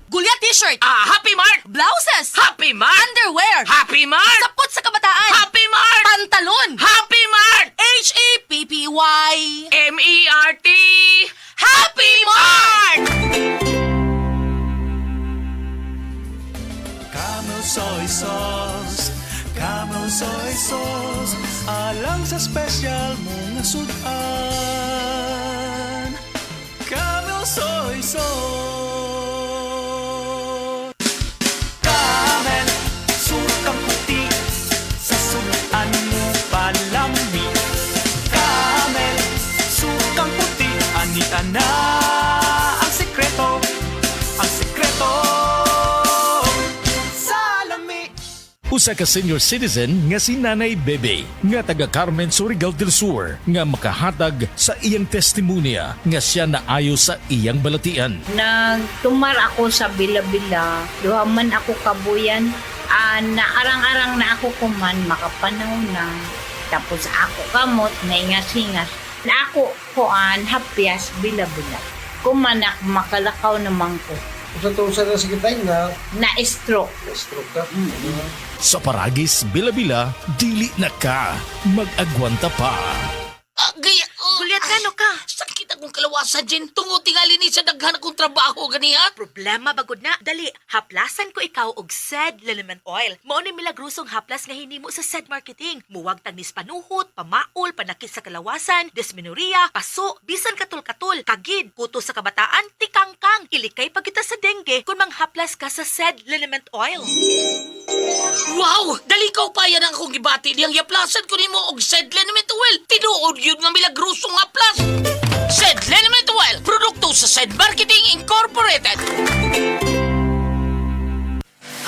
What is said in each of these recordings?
Gulya t-shirt. Happy Mart! Blouses. Happy Mart! Underwear. Happy Mart! Sapot sa kabataan. Happy Mart! Pantalon. Happy Mart! Happy. M-E-R-T! Happy Mart! Camel soy sauce, Camel soy sauce, alang sa special mong sudan. Camel soy sauce. Camel, sukang puti, sa sudan mo palami. Camel, sukang puti, anita na ang sekreto, ang sekreto. Usa ka senior citizen nga si Nanay Bebe nga taga Carmen Surigao del Sur nga makahatag sa iyang testimonya nga siya naayo sa iyang balatian. Nagtumar ako sa Bila-Bila, duha man ako kabuyan, naarang-arang na ako kuman, makapanaw na. Tapos ako kamot, naingas-ingas. Na ako kuan, hapyas, Bila-Bila. Kumanak, makalakaw naman ko. Sa na sa kitay na Na-stroke. stroke ka. Sa Paragis, Bila-Bila, dili na ka mag-agwanta pa. Gulyat ka, no ka? Sakit akong kalawasan, Jen. Tungod tingali ni sa daghan akong trabaho, ganiha. Problema bagod na. Dali, haplasan ko ikaw og SED Liniment Oil. Mao ni milagrosong haplas nga hinimo sa SED Marketing. Muwag tagnis panuhot, pamaol, panakit sa kalawasan, dysmenorrhea, paso, bisan katul-katul, kagid, kuto sa kabataan, tikangkang. Ilikay pagkita sa dengue kung manghaplas ka sa SED Liniment Oil. Wow! Dali ka pa yan ang akong gibati. Diyang yaplasan ko ni mo og Sed Liniment Oil. Tinuod yun nga milagrosong haplas. Sed Liniment Oil. Produkto sa Sed Marketing Incorporated.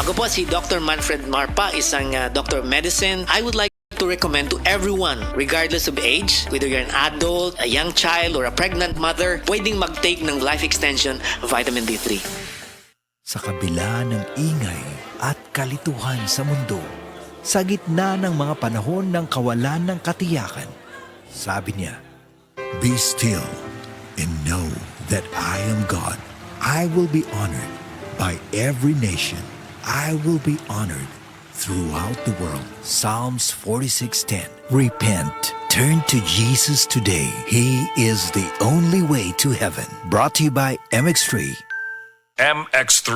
Ako po si Dr. Manfred Marpa, isang Dr. Medicine. I would like to recommend to everyone, regardless of age, whether you're an adult, a young child, or a pregnant mother, pwedeng mag-take ng Life Extension Vitamin D3. Sa kabila ng ingay at kalituhan sa mundo, sa gitna ng mga panahon ng kawalan ng katiyakan, sabi niya, Be still and know that I am God. I will be honored by every nation. I will be honored throughout the world. Psalms 46:10. Repent. Turn to Jesus today. He is the only way to heaven. Brought to you by MX3. MX3.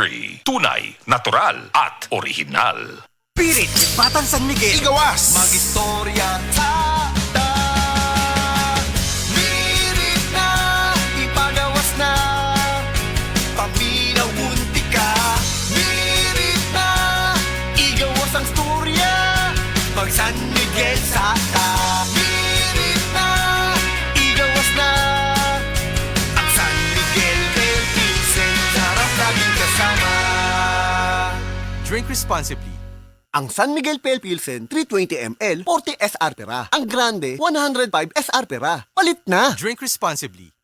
Tunay, natural, at original. Pirit, Batang San Miguel. Igawas! Mag-istorya tata. Mirit na, ipagawas na. Paminaw unti ka. Mirit na, igawas ang storya. Mag San Miguel sa ta. Mirit na, igawas na. Ang San Miguel del Pilsen, sarap laging kasama. Drink responsibly. Ang San Miguel Pale Pilsen, 320 ml, 40 SR pera. Ang Grande, 105 SR pera. Palit na! Drink responsibly.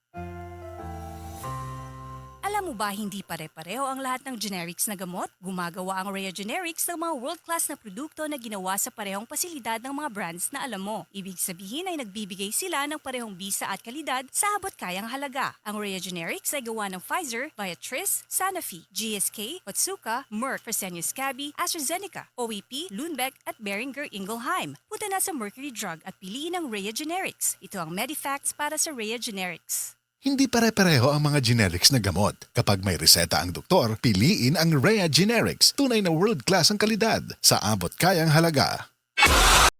Alam mo ba hindi pare-pareho ang lahat ng generics na gamot? Gumagawa ang Rhea Generics ng mga world-class na produkto na ginawa sa parehong pasilidad ng mga brands na alam mo. Ibig sabihin ay nagbibigay sila ng parehong bisa at kalidad sa abot kayang halaga. Ang Rhea Generics ay gawa ng Pfizer, Viatris, Sanofi, GSK, Otsuka, Merck, Fresenius Kabi, AstraZeneca, OEP, Lundbeck at Boehringer Ingelheim. Punta na sa Mercury Drug at piliin ang Rhea Generics. Ito ang Medifacts para sa Rhea Generics. Hindi pare-pareho ang mga generics na gamot. Kapag may reseta ang doktor, piliin ang Rhea Generics. Tunay na world-class ang kalidad sa abot kayang halaga.